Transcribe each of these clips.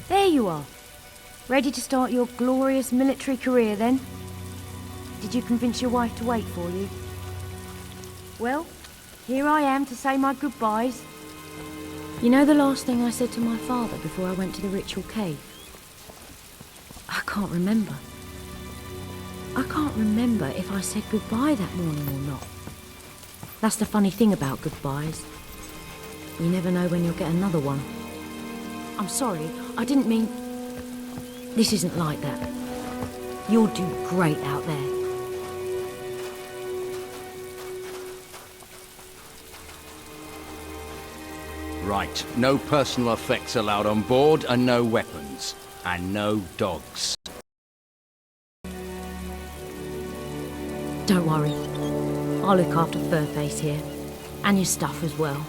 There you are. Ready to start your glorious military career then? Did you convince your wife to wait for you? Well, here I am to say my goodbyes. You know the last thing I said to my father before I went to the ritual cave? I can't remember. I can't remember if I said goodbye that morning or not. That's the funny thing about goodbyes. You never know when you'll get another one. I'm sorry, I didn't mean... This isn't like that. You'll do great out there. Right, no personal effects allowed on board, and no weapons. And no dogs. Don't worry. I'll look after Furface here. And your stuff as well.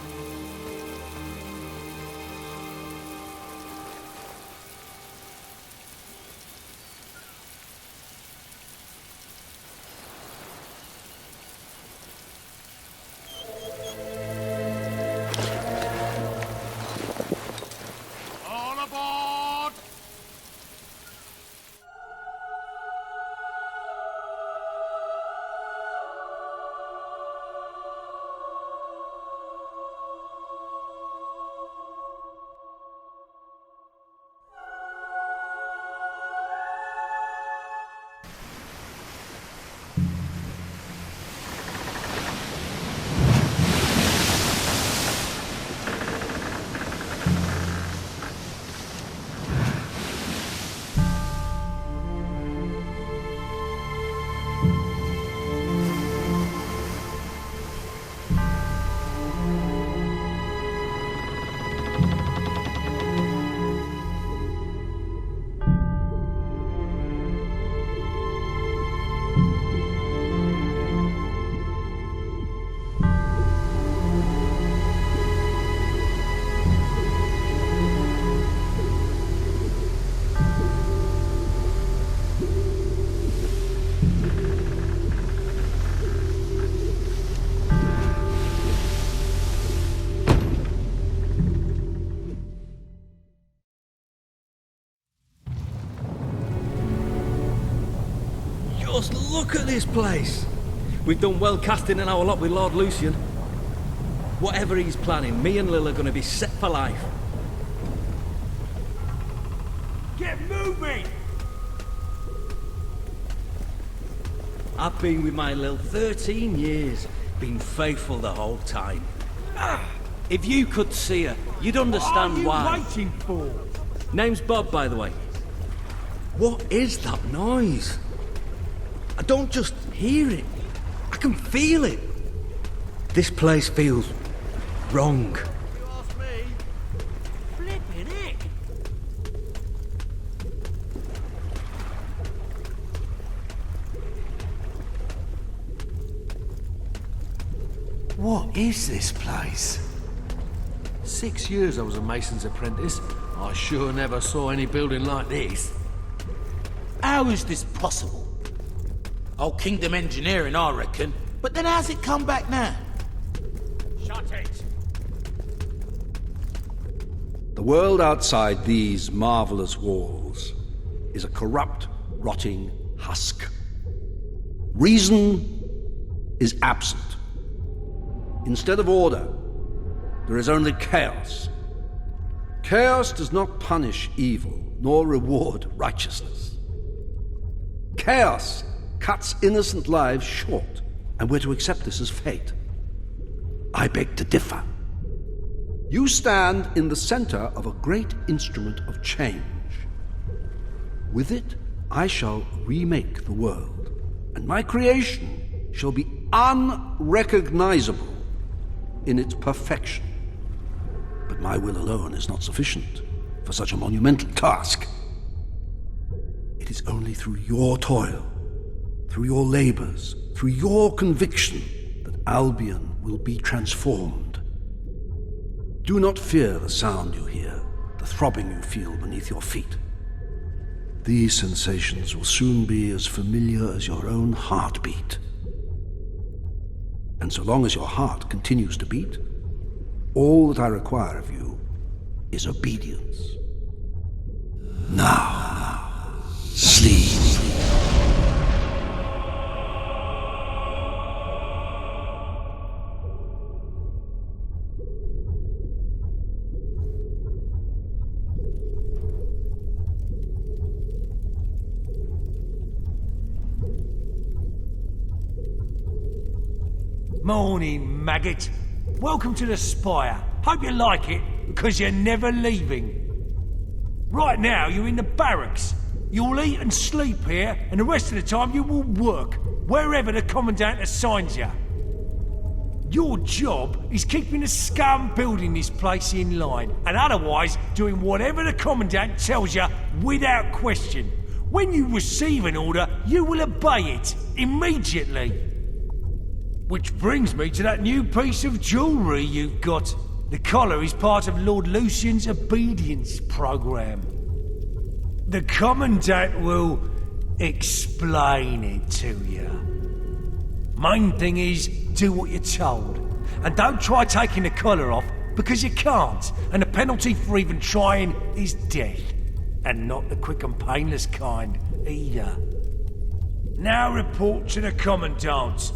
Just look at this place. We've done well casting in our lot with Lord Lucian. Whatever he's planning, me and Lil are going to be set for life. Get moving! I've been with my Lil 13 years. Been faithful the whole time. If you could see her, you'd understand why. What are you waiting for? Name's Bob, by the way. What is that noise? I don't just hear it. I can feel it. This place feels wrong. You ask me? Flipping it! What is this place? 6 years I was a mason's apprentice. I sure never saw any building like this. How is this possible? Old Kingdom engineering, I reckon. But then how's it come back now? Shut it! The world outside these marvelous walls is a corrupt, rotting husk. Reason is absent. Instead of order, there is only chaos. Chaos does not punish evil, nor reward righteousness. Chaos cuts innocent lives short, and we're to accept this as fate. I beg to differ. You stand in the center of a great instrument of change. With it, I shall remake the world, and my creation shall be unrecognizable in its perfection. But my will alone is not sufficient for such a monumental task. It is only through your toil, through your labors, through your conviction, that Albion will be transformed. Do not fear the sound you hear, the throbbing you feel beneath your feet. These sensations will soon be as familiar as your own heartbeat. And so long as your heart continues to beat, all that I require of you is obedience. Now, sleep. Morning, maggot. Welcome to the Spire. Hope you like it, because you're never leaving. Right now, you're in the barracks. You'll eat and sleep here, and the rest of the time you will work, wherever the Commandant assigns you. Your job is keeping the scum building this place in line, and otherwise doing whatever the Commandant tells you without question. When you receive an order, you will obey it, immediately. Which brings me to that new piece of jewellery you've got. The collar is part of Lord Lucian's obedience program. The Commandant will explain it to you. Main thing is, do what you're told. And don't try taking the collar off, because you can't. And the penalty for even trying is death. And not the quick and painless kind, either. Now report to the Commandant.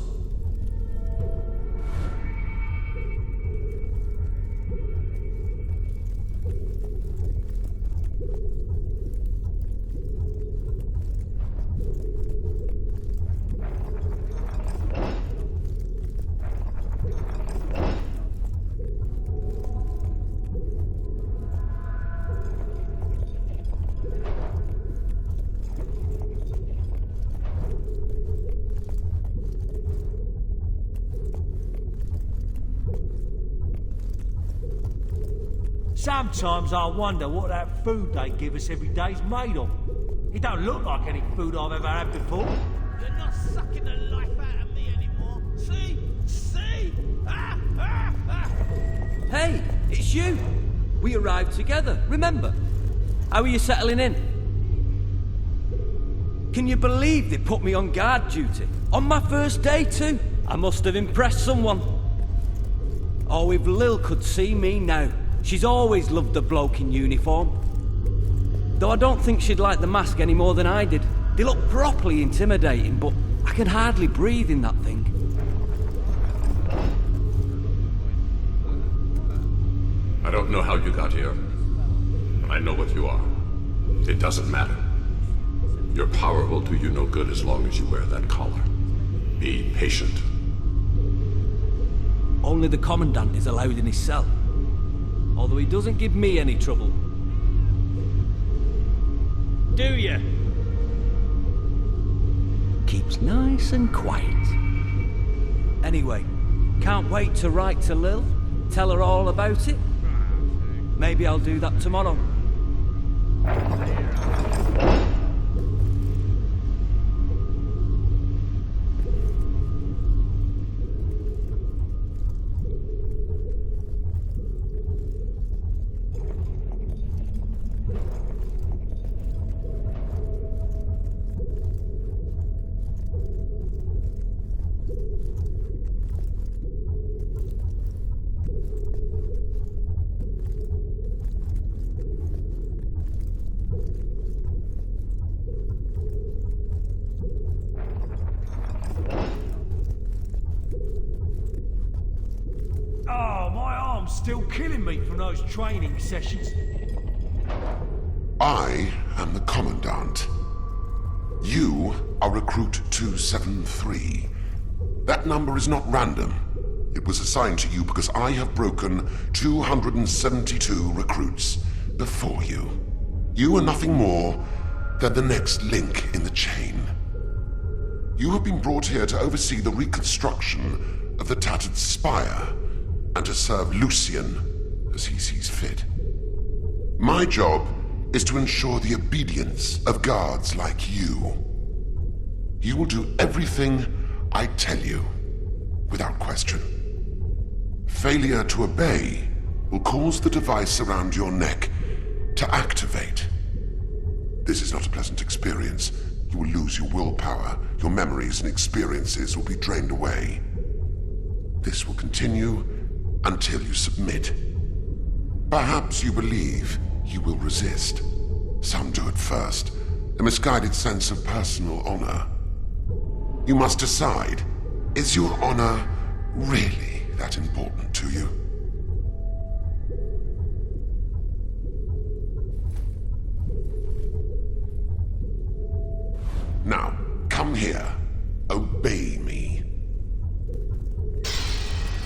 Sometimes I wonder what that food they give us every day's made of. It don't look like any food I've ever had before. You're not sucking the life out of me anymore. See? See? Ah, ah, ah. Hey, it's you! We arrived together, remember? How are you settling in? Can you believe they put me on guard duty? On my first day too? I must have impressed someone. Oh, if Lil could see me now. She's always loved the bloke in uniform. Though I don't think she'd like the mask any more than I did. They look properly intimidating, but I can hardly breathe in that thing. I don't know how you got here, but I know what you are. It doesn't matter. Your power will do you no good as long as you wear that collar. Be patient. Only the Commandant is allowed in his cell. Although he doesn't give me any trouble. Do you? Keeps nice and quiet. Anyway, can't wait to write to Lil, tell her all about it. Maybe I'll do that tomorrow. Still killing me from those training sessions. I am the Commandant. You are Recruit 273. That number is not random. It was assigned to you because I have broken 272 recruits before you. You are nothing more than the next link in the chain. You have been brought here to oversee the reconstruction of the tattered spire and to serve Lucian as he sees fit. My job is to ensure the obedience of guards like you. You will do everything I tell you, without question. Failure to obey will cause the device around your neck to activate. This is not a pleasant experience. You will lose your willpower, your memories and experiences will be drained away. This will continue until you submit. Perhaps you believe you will resist. Some do at first, a misguided sense of personal honor. You must decide, is your honor really that important to you? Now, come here. Obey me.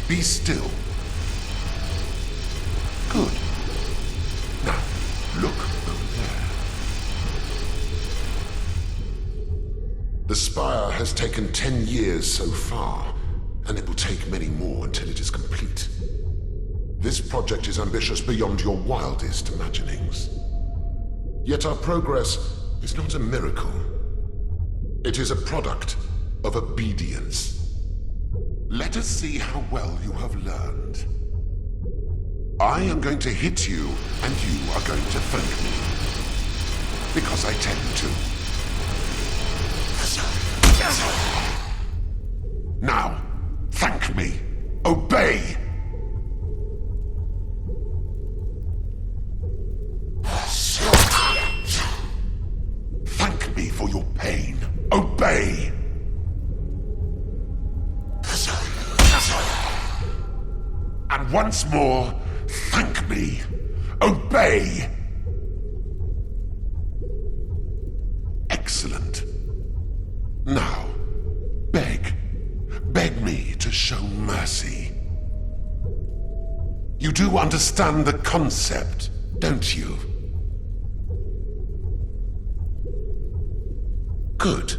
Be still. Good. Now, look over there. The spire has taken 10 years so far, and it will take many more until it is complete. This project is ambitious beyond your wildest imaginings. Yet our progress is not a miracle. It is a product of obedience. Let us see how well you have learned. I am going to hit you, and you are going to thank me. Because I tell you to. Now, thank me. Obey! Thank me for your pain. Obey! And once more, thank me. Obey! Excellent. Now, beg me to show mercy. You do understand the concept, don't you? Good.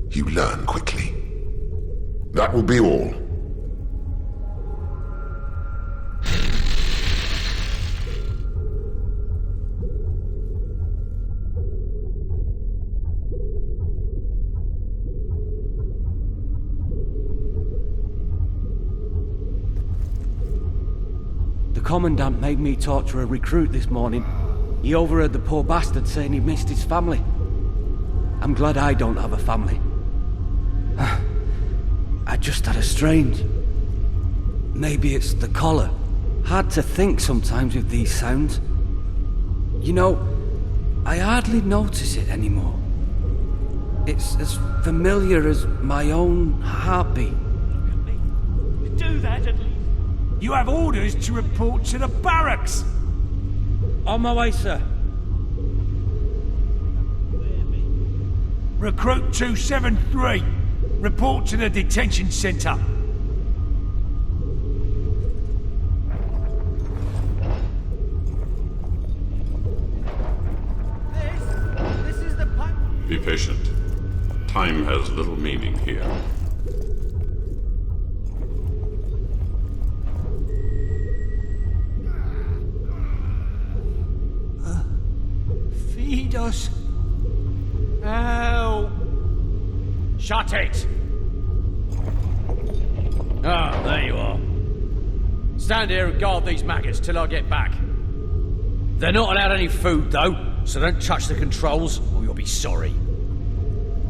You learn quickly. That will be all. The Commandant made me torture a recruit this morning. He overheard the poor bastard saying he missed his family. I'm glad I don't have a family. I just had a strange... Maybe it's the collar. Hard to think sometimes with these sounds. You know, I hardly notice it anymore. It's as familiar as my own heartbeat. Do that at least. You have orders to report to the barracks. On my way, sir. Recruit 273. Report to the detention center. This is the pipe. Be patient. Time has little meaning here. Feed us. Help! Shut it! Ah, there you are. Stand here and guard these maggots till I get back. They're not allowed any food, though, so don't touch the controls or you'll be sorry.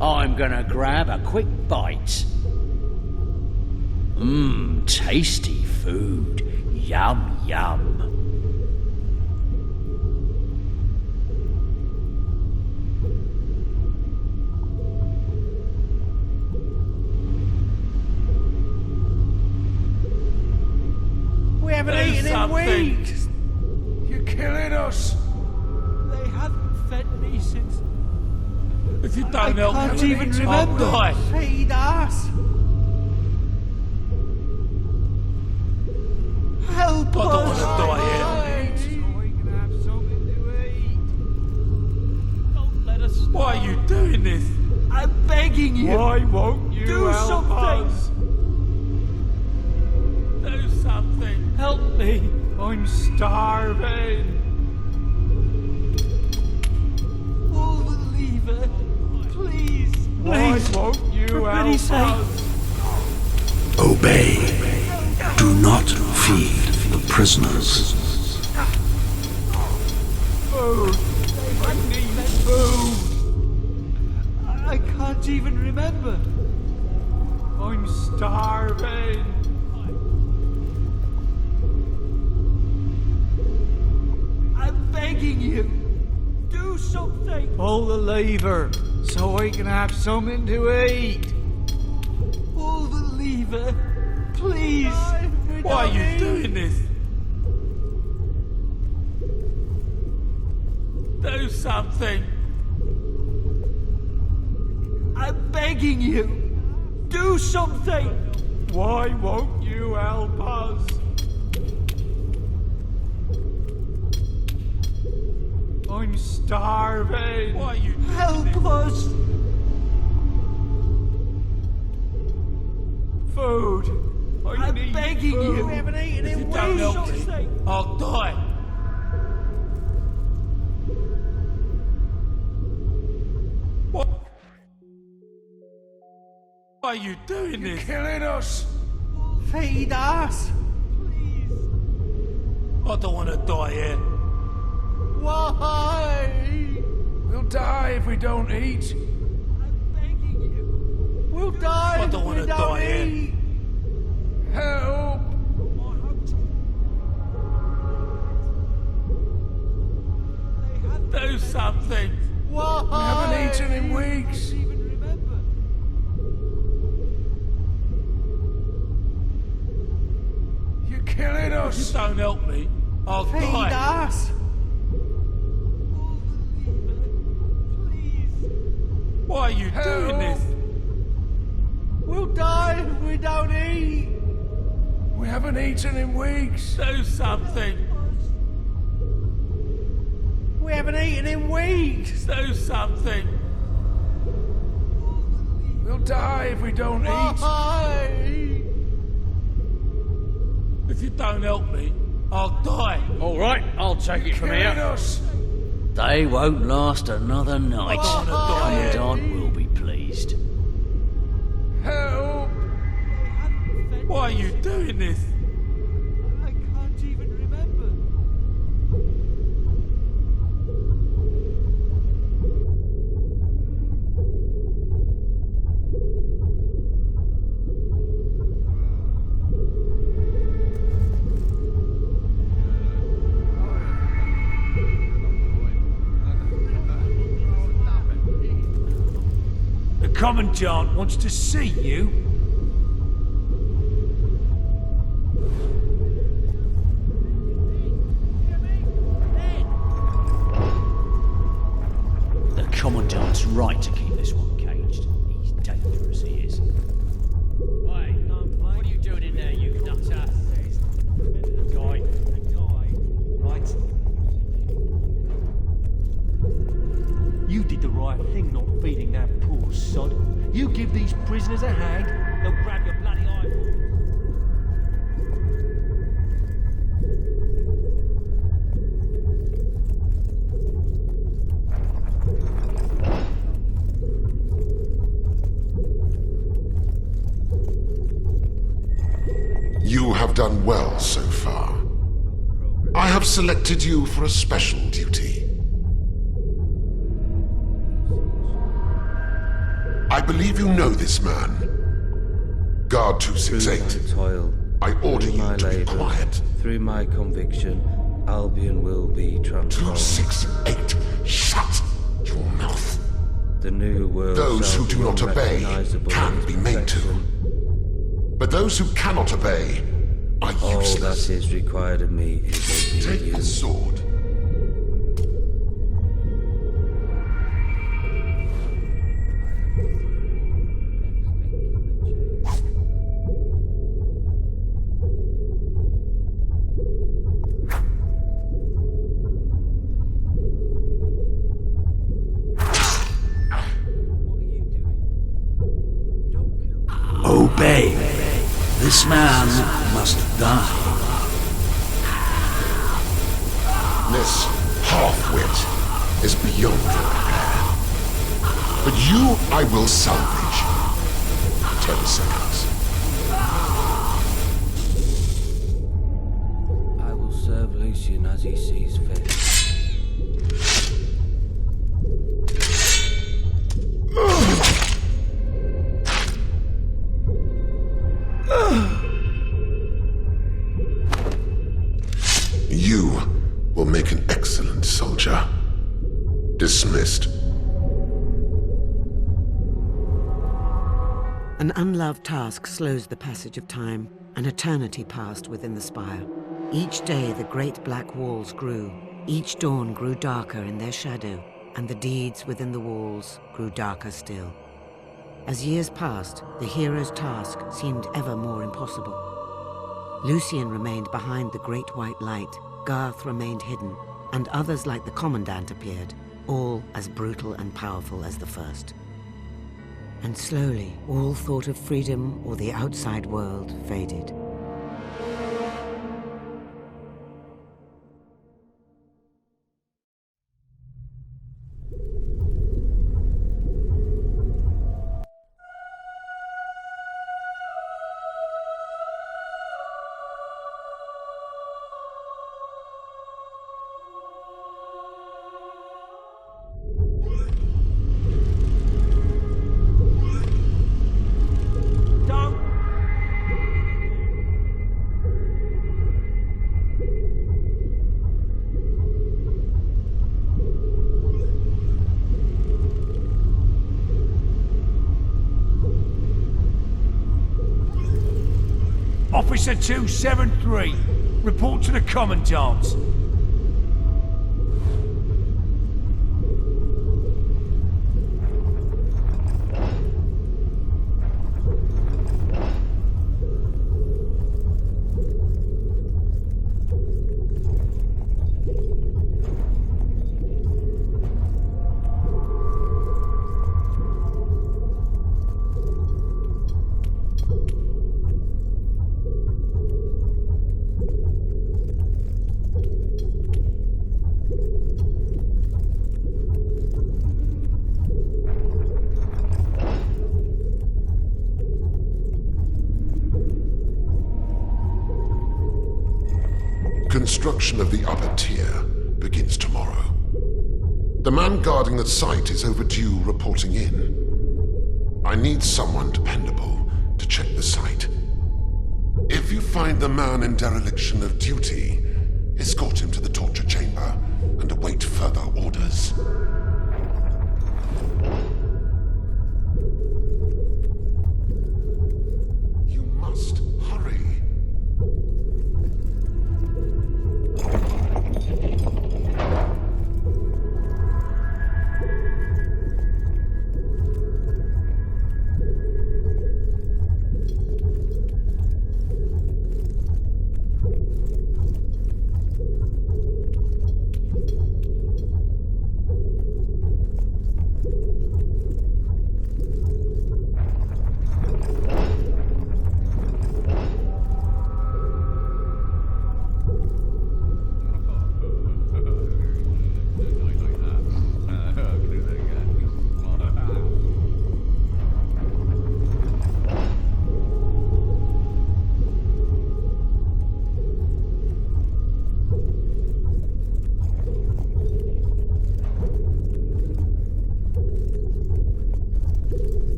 I'm gonna grab a quick bite. Mmm, tasty food. Yum, yum. We haven't eaten in weeks. You're killing us. They haven't fed me since. If you I don't help can't me, even I'll remember. die. Feed us. Help I don't us. want to die here. So we can have something to eat. Don't let us. Why are you doing this? I'm begging you. Why won't you Do help something. us? Do something. Help me. I'm starving. say? Obey. Do not feed the prisoners. Food. I need food. I can't even remember. I'm starving. I'm begging you. Do something. Pull the lever so I can have something to eat. Pull the lever, please. Why are you doing this? Do something. I'm begging you. Do something. Why won't you help us? I'm starving. Why are you help us? Food. I'm begging food. You. We haven't eaten in weeks. Don't help me, I'll die. What? Why are you doing this? You're killing us. Feed us. Please. I don't want to die here. Why? We'll die if we don't eat. I'm begging you. We'll die. I don't want to die here. Help! Do something. Why? We haven't eaten in weeks. I don't even remember. You're killing us. If you don't help me, I'll die. Feed us. Why are you doing this? We'll die if we don't eat. We haven't eaten in weeks. Do something. We haven't eaten in weeks. Do something. We'll die if we don't eat. If you don't help me, I'll die. All right, I'll take it from here. Us. They won't last another night. Commandant will be pleased. Help! Why are you doing this? I can't even remember. The Commandant wants to see you. The Commandant's right to keep this one caged. He's dangerous, he is. Hey, what are you doing in there, you nutter? Guy. Right. You did the right thing not feeding that poor sod. You give these prisoners a hang, they'll grab your bloody eyeball. You have done well so far. I have selected you for a special duty. I believe you know this man. Guard 268. I order you to be quiet. Through my conviction, Albion will be transformed. 268, shut your mouth. The new world. Those who do not obey can be made to. But those who cannot obey are useless. All that is required of me is obedience. Take the sword. Obey. This man must die. This half-wit is beyond your repair. But you I will salvage. 10 seconds. I will serve Lucian as he sees fit. You will make an excellent soldier. Dismissed. An unloved task slows the passage of time. An eternity passed within the spire. Each day the great black walls grew. Each dawn grew darker in their shadow, and the deeds within the walls grew darker still. As years passed, the hero's task seemed ever more impossible. Lucian remained behind the great white light, Garth remained hidden, and others like the Commandant appeared, all as brutal and powerful as the first. And slowly, all thought of freedom or the outside world faded. Officer 273, report to the Commandant. Construction of the upper tier begins tomorrow. The man guarding the site is overdue reporting in. I need someone dependable to check the site. If you find the man in dereliction of duty, escort him to the torture chamber and await further orders. You must hurry.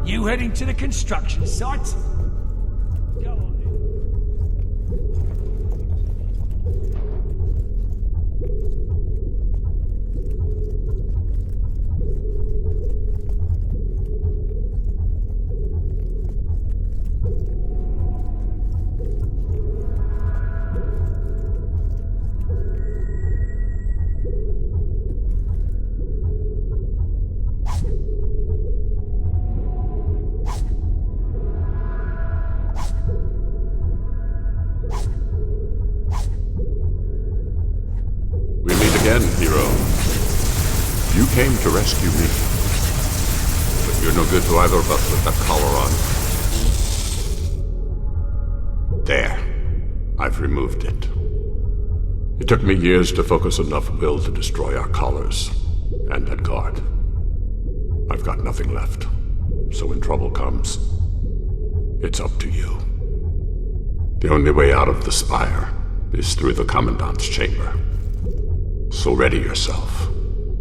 You heading to the construction site? Go on then. Again, hero. You came to rescue me. But you're no good to either of us with that collar on. There. I've removed it. It took me years to focus enough will to destroy our collars and that guard. I've got nothing left, so when trouble comes, it's up to you. The only way out of the spire is through the Commandant's chamber. So ready yourself,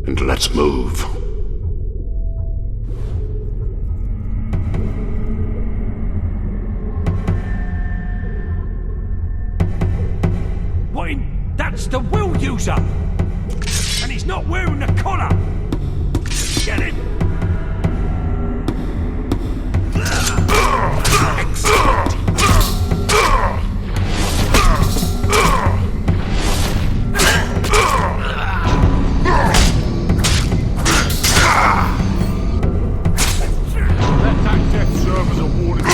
and let's move. What in... That's the will user! And he's not wearing the collar! Get him! Let that death serve as a warning.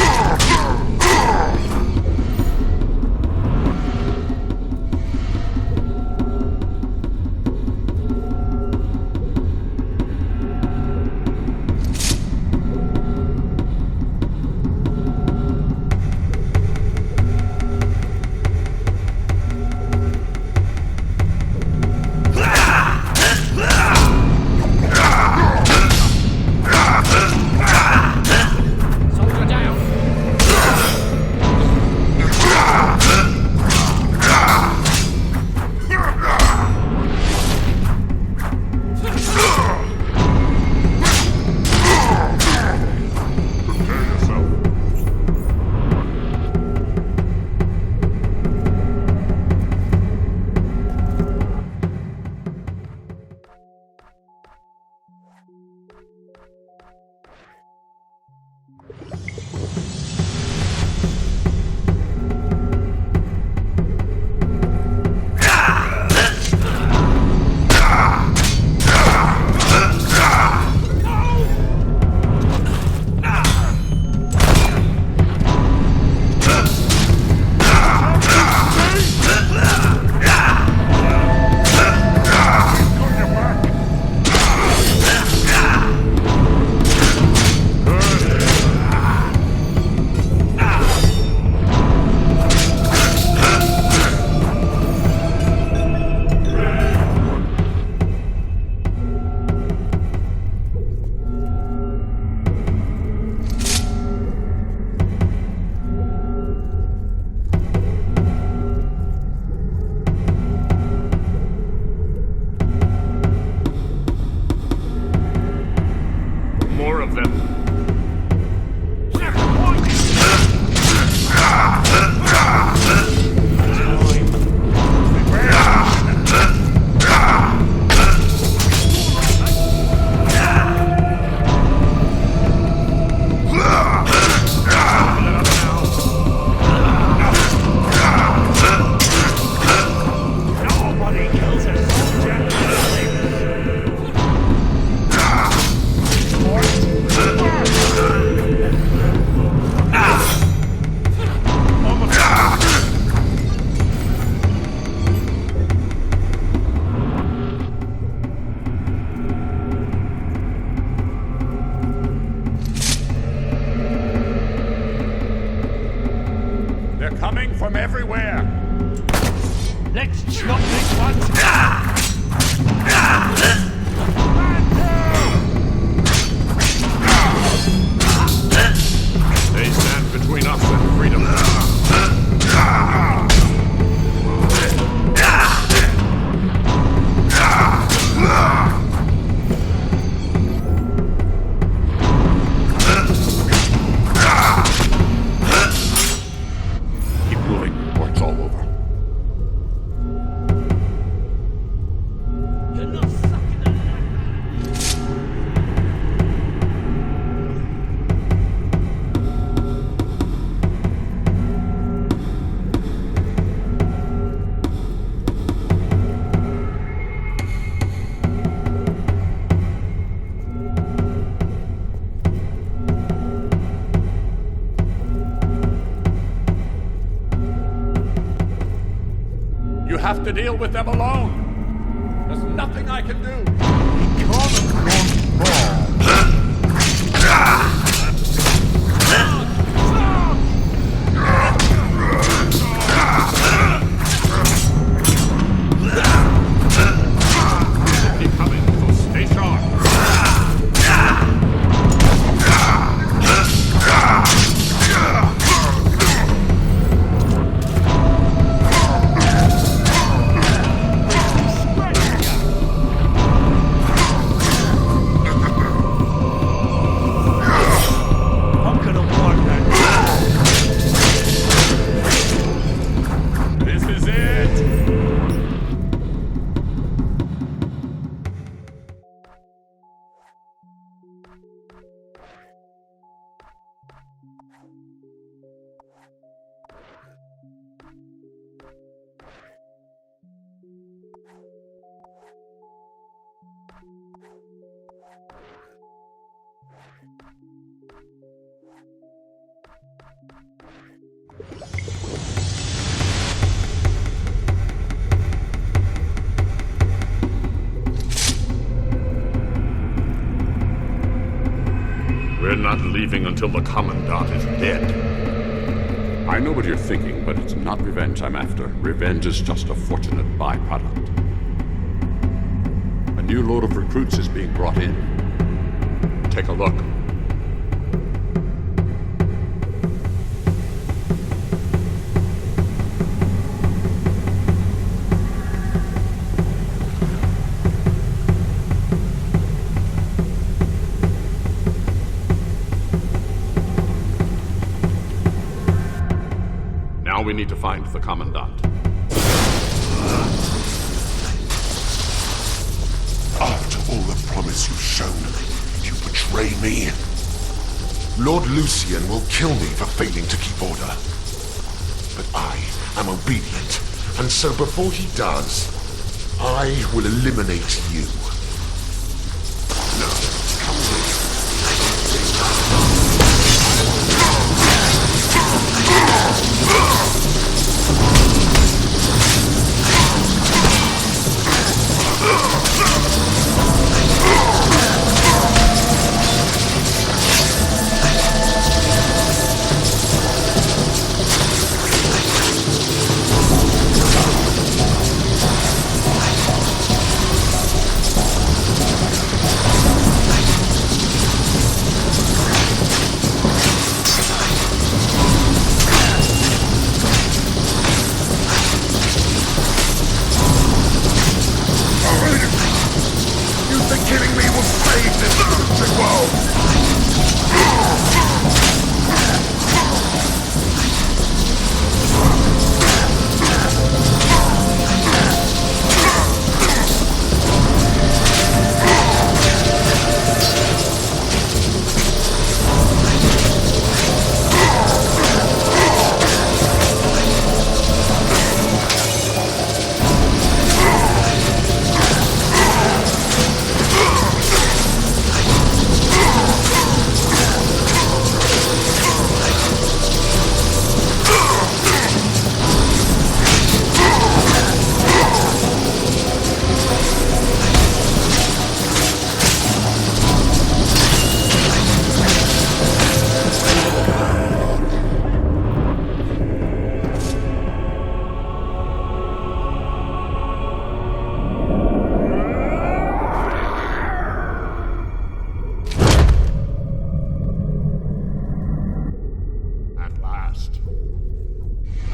from everywhere. Let's chop this one. They stand between us and freedom. Keep moving, or it's all over. You're not sucking the You have to deal with them alone. There's nothing I can do. leaving until the Commandant is dead. I know what you're thinking, but it's not revenge I'm after. Revenge is just a fortunate byproduct. A new load of recruits is being brought in. Take a look. Now we need to find the Commandant. After all the promise you've shown, you betray me. Lord Lucian will kill me for failing to keep order. But I am obedient, and so before he does, I will eliminate you. Now, come with me.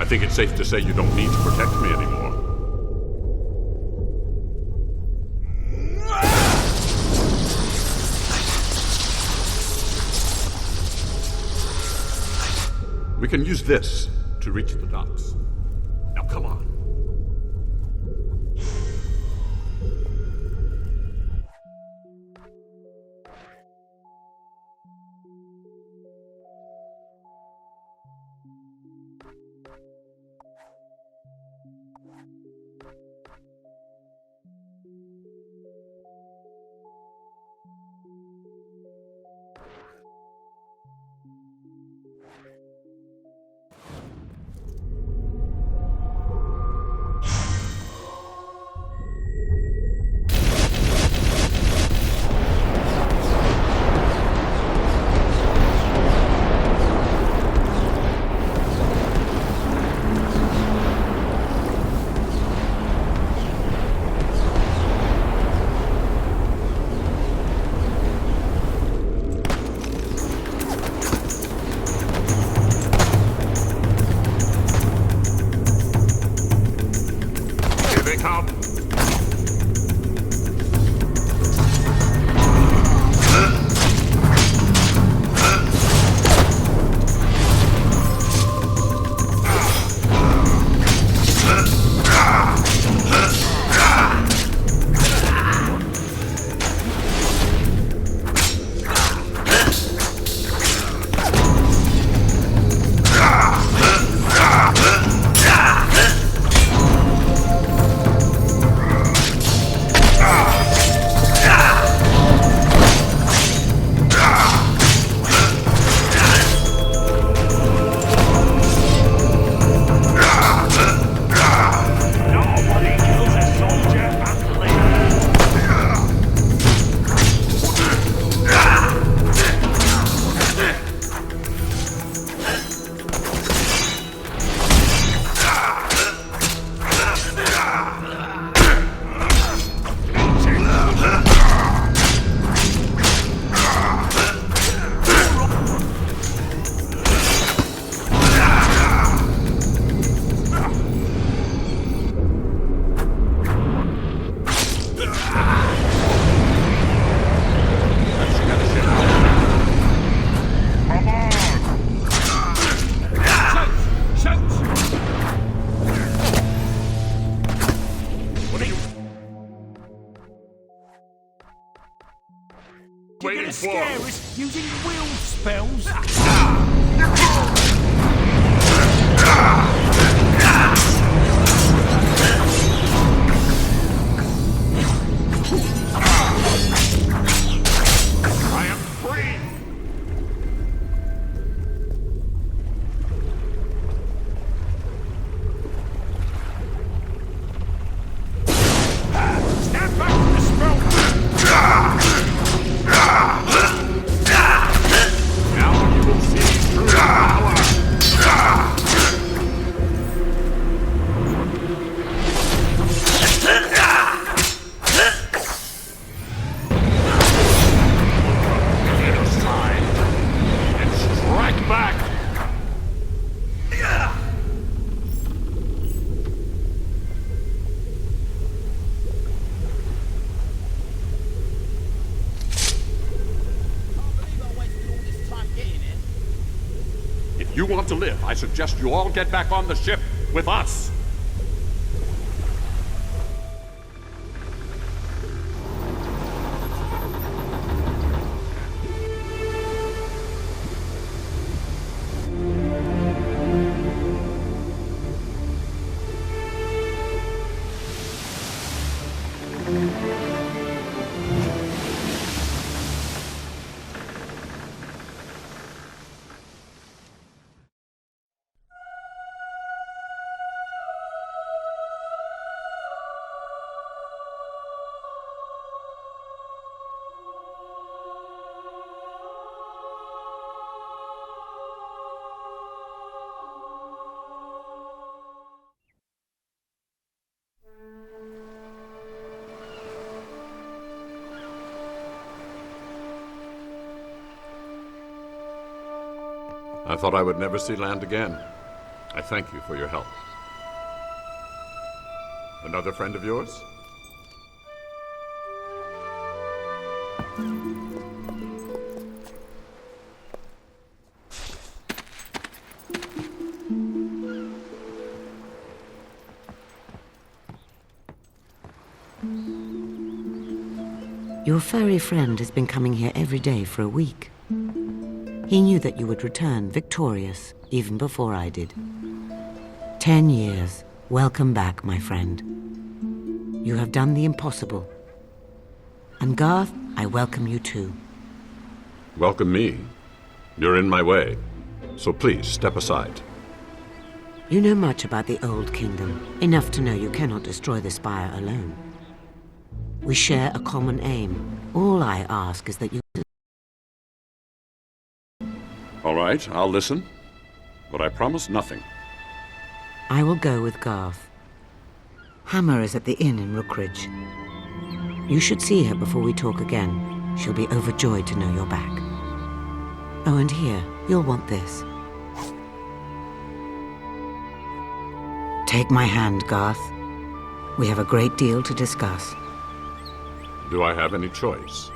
I think it's safe to say you don't need to protect me anymore. We can use this to reach the docks. Now come on. waiting gonna for? scare us using will spells? I am free! Stand back from the spell! Now you will see true power! Let us try and strike back! If you want to live, I suggest you all get back on the ship with us. I thought I would never see land again. I thank you for your help. Another friend of yours? Your furry friend has been coming here every day for a week. He knew that you would return victorious even before I did. 10 years. Welcome back, my friend. You have done the impossible. And Garth, I welcome you too. Welcome me. You're in my way, so please step aside. You know much about the Old Kingdom, enough to know you cannot destroy the Spire alone. We share a common aim. All I ask is that you... All right, I'll listen, but I promise nothing. I will go with Garth. Hammer is at the inn in Rookridge. You should see her before we talk again. She'll be overjoyed to know you're back. Oh, and here, you'll want this. Take my hand, Garth. We have a great deal to discuss. Do I have any choice?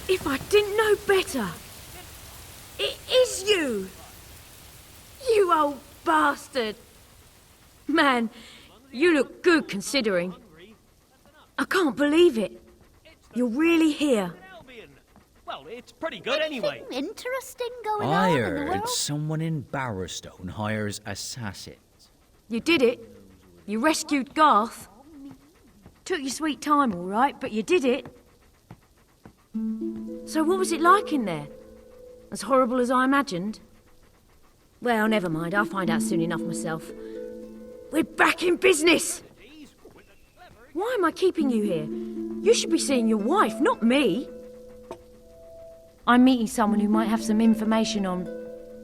If I didn't know better, it is you! You old bastard! Man, you look good considering. I can't believe it. You're really here. Well, it's pretty good anyway. Interesting going I on in the heard world. someone in Barrowstone hires assassins. You did it. You rescued Garth. Took your sweet time, all right, but you did it. So what was it like in there? As horrible as I imagined? Well, never mind. I'll find out soon enough myself. We're back in business! Why am I keeping you here? You should be seeing your wife, not me. I'm meeting someone who might have some information on,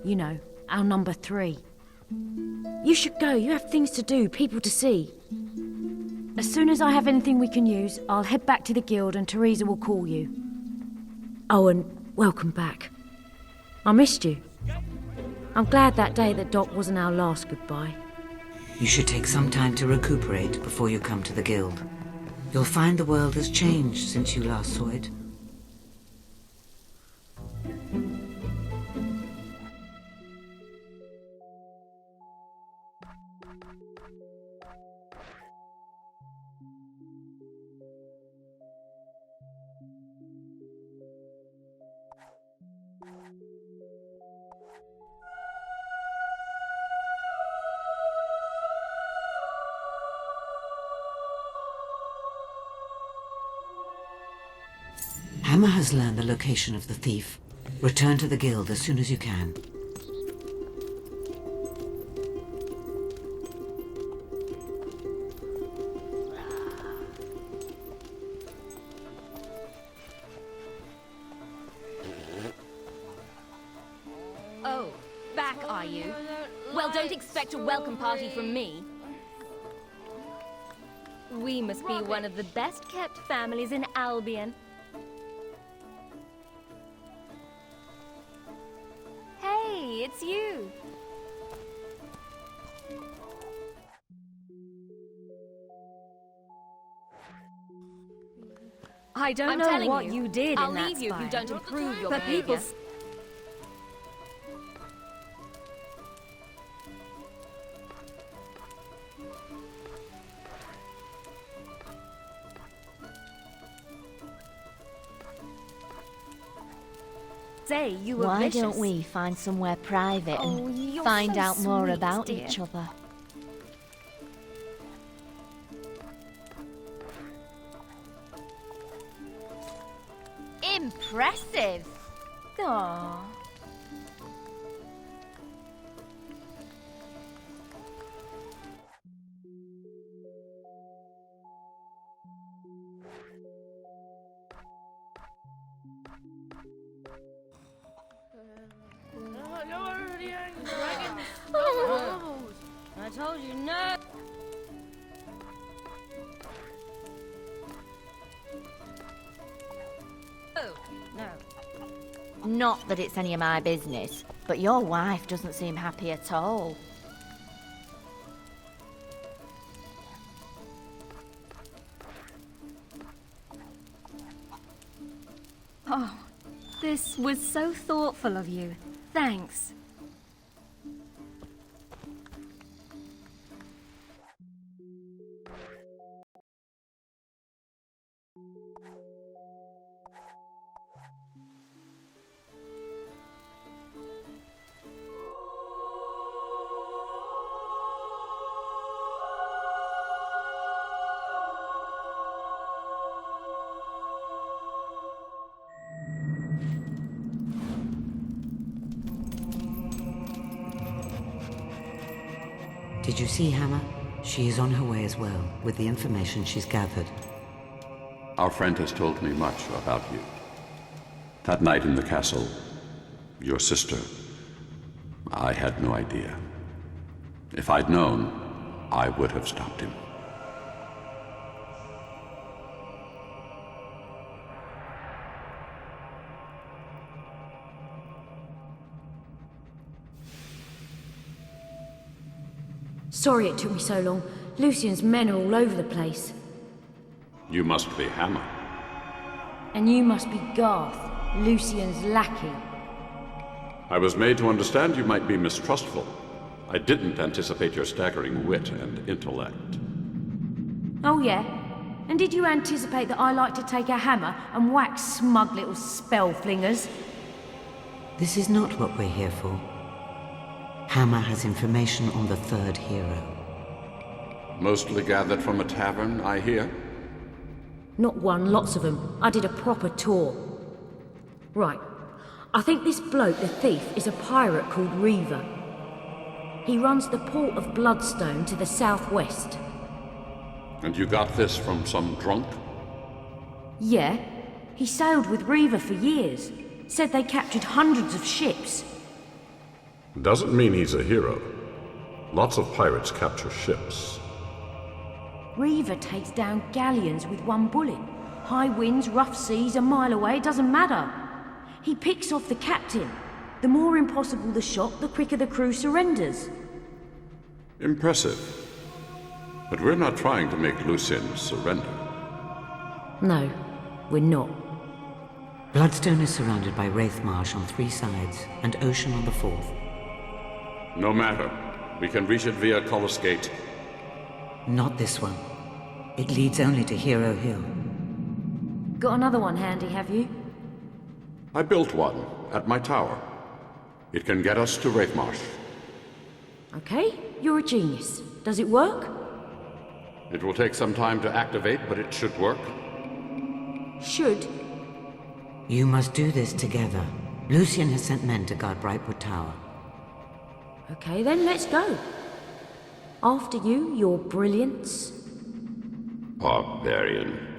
you know, our number 3. You should go. You have things to do, people to see. As soon as I have anything we can use, I'll head back to the guild and Teresa will call you. Oh, and welcome back. I missed you. I'm glad that day that Doc wasn't our last goodbye. You should take some time to recuperate before you come to the guild. You'll find the world has changed since you last saw it. Hammer has learned the location of the thief. Return to the guild as soon as you can. Oh, back are you? Well, don't expect a welcome party from me. We must be one of the best-kept families in Albion. Hey, it's you. I don't know what you did in that spire. I'll leave you if you don't improve your behavior. Say you were Why vicious. don't we find somewhere private and you're find so out more sweet, about dear. each other? Impressive! Aww. I told you no. Oh, no. Not that it's any of my business, but your wife doesn't seem happy at all. Oh, this was so thoughtful of you. Thanks. Did you see Hammer? She is on her way as well, with the information she's gathered. Our friend has told me much about you. That night in the castle, your sister, I had no idea. If I'd known, I would have stopped him. Sorry it took me so long. Lucian's men are all over the place. You must be Hammer. And you must be Garth, Lucian's lackey. I was made to understand you might be mistrustful. I didn't anticipate your staggering wit and intellect. Oh yeah? And did you anticipate that I like to take a hammer and whack smug little spell flingers? This is not what we're here for. Hammer has information on the third hero. Mostly gathered from a tavern, I hear? Not one, lots of them. I did a proper tour. Right. I think this bloke, the thief, is a pirate called Reaver. He runs the port of Bloodstone to the southwest. And you got this from some drunk? Yeah. He sailed with Reaver for years. Said they captured hundreds of ships. Doesn't mean he's a hero. Lots of pirates capture ships. Reaver takes down galleons with one bullet. High winds, rough seas, a mile away, it doesn't matter. He picks off the captain. The more impossible the shot, the quicker the crew surrenders. Impressive. But we're not trying to make Lucien surrender. No, we're not. Bloodstone is surrounded by Wraith Marsh on 3 sides, and Ocean on the 4th. No matter. We can reach it via Collis Gate. Not this one. It leads only to Hero Hill. Got another one handy, have you? I built one at my tower. It can get us to Wraithmarsh. Okay, you're a genius. Does it work? It will take some time to activate, but it should work. Should? You must do this together. Lucien has sent men to guard Brightwood Tower. Okay then, let's go. After you, your brilliance. Barbarian.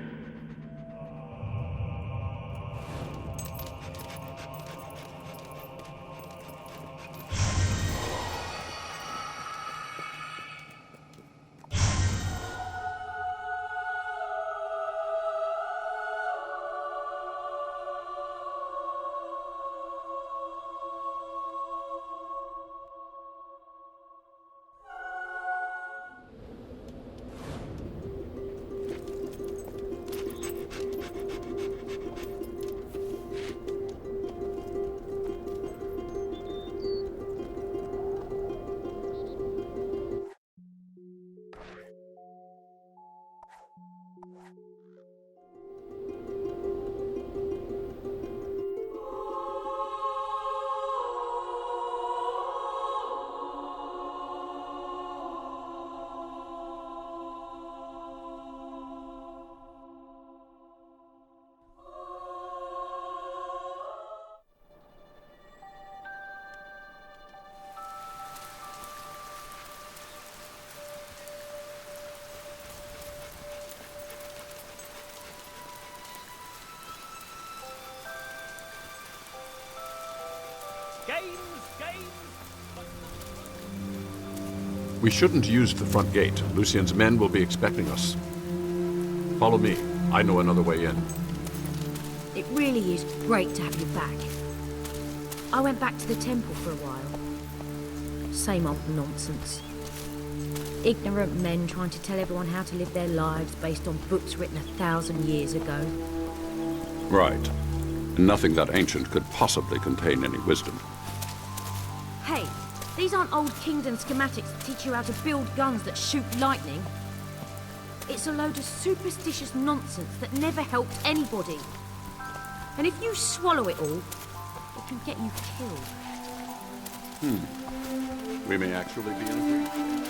We shouldn't use the front gate. Lucien's men will be expecting us. Follow me. I know another way in. It really is great to have you back. I went back to the temple for a while. Same old nonsense. Ignorant men trying to tell everyone how to live their lives based on books written 1,000 years ago. Right. Nothing that ancient could possibly contain any wisdom. Hey, these aren't old Kingdom schematics that teach you how to build guns that shoot lightning. It's a load of superstitious nonsense that never helped anybody. And if you swallow it all, it can get you killed. We may actually be in agreement.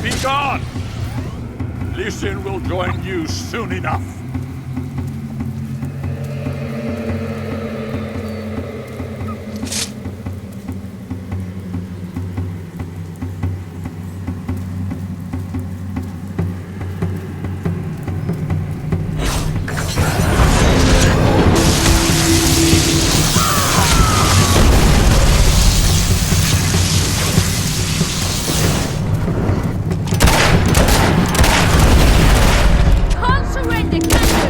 Be gone! Li Xin will join you soon enough. Can't surrender, can you?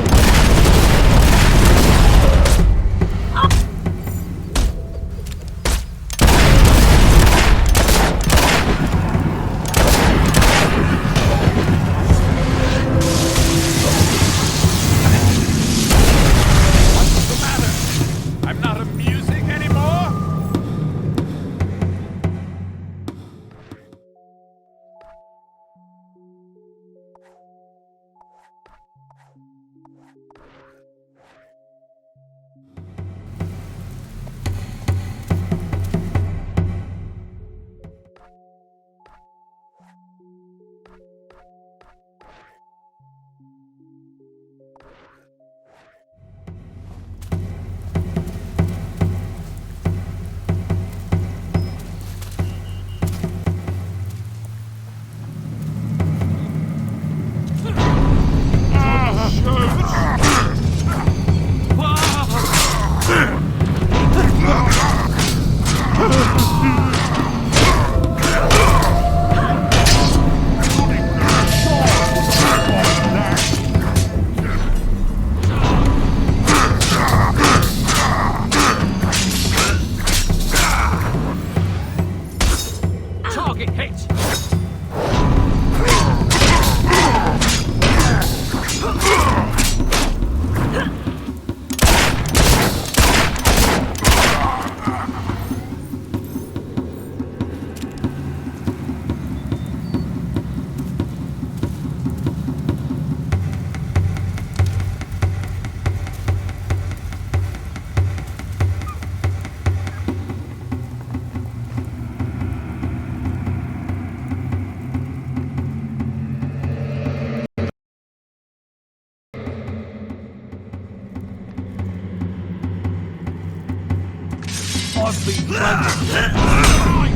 What's the matter? I'm not amusing anymore? Target hit! I've been planning.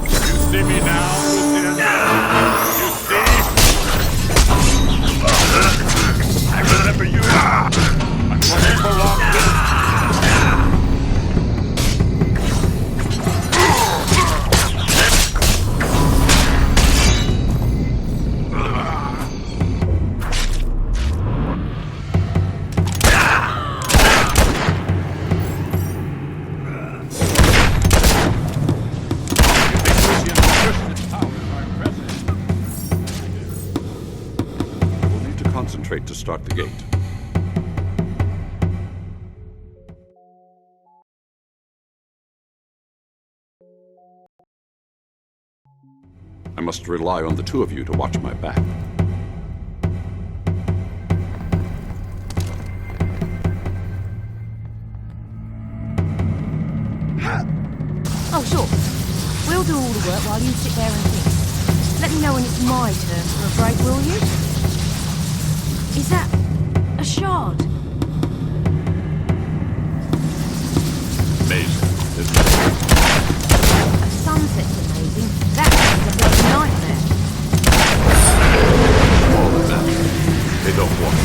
You see me now, Lucian? You see? I remember you. I'm working for long distance. We'll need to concentrate to start the gate. I must rely on the two of you to watch my back. Oh, sure. We'll do all the work while you sit there and think. Let me know when it's my turn for a break, will you? Is that a shard? Amazing, isn't it? A sunset's amazing. That is a bloody nightmare. More than that. They don't want